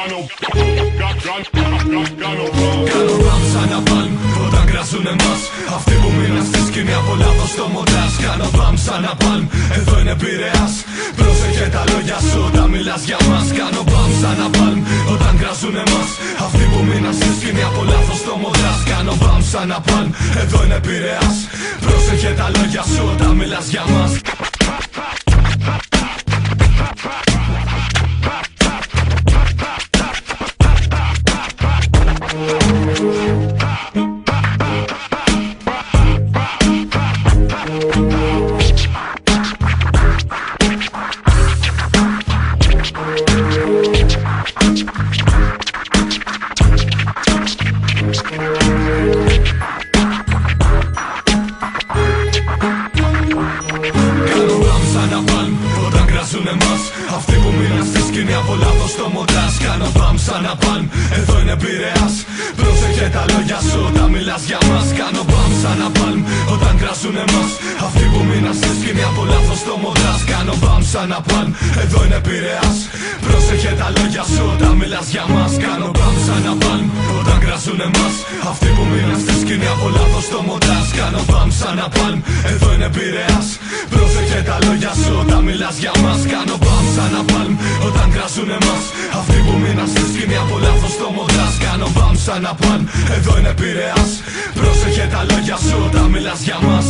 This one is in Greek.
Κάνω μπαμ σαν να παλμ όταν κράζουν εμάς. Αυτοί που μείναν στη σκηνή από λάθος στο μοντάζ. Κάνω μπαμ σαν να παλμ, εδώ είναι Πειραιάς. Πρόσεχε τα λόγια σου όταν μιλάς για μας. Κάνω μπαμ σαν να παλμ όταν κράζουν εμάς. Αυτοί που μείναν στη σκηνή από λάθος στο μοντάζ. Κάνω μπαμ σαν να παλμ, εδώ είναι Πειραιάς. Πρόσεχε τα λόγια σου όταν μιλάς για μας. Αυτοί που μείναν στη σκηνή από λάθος στο μοντάζ. Κάνω μπαμ σαν να παλμ, εδώ είναι Πειραιάς. Πρόσεχε τα λόγια σου όταν μιλάς για μας. Κάνω μπαμ σαν να παλμ όταν κράζουν εμάς. Αυτοί που μείναν στη σκηνή από λάθος στο μοντάζ. Κάνω μπαμ σαν να παλμ, εδώ είναι Πειραιάς. Πρόσεχε τα λόγια σου όταν μιλάς για μας. Κάνω μπαμ σαν να παλμ όταν κράζουν εμάς. Αυτοί που μείναν στη σκηνή από λάθος στο μοντάζ. Κάνω μπαμ σαν να παλμ, εδώ είναι Πειραιάς. Πρόσεχε τα λόγια σου όταν μιλάς για μας. Κάνω μπαμ σαν να παλμ όταν κράζουν εμάς. Αυτοί που μείναν στη σκηνή από λάθος στο μοντάζ. Κάνω μπαμ σαν να παλμ, εδώ είναι Πειραιάς. Πρόσεχε τα λόγια σου όταν μιλάς για μας.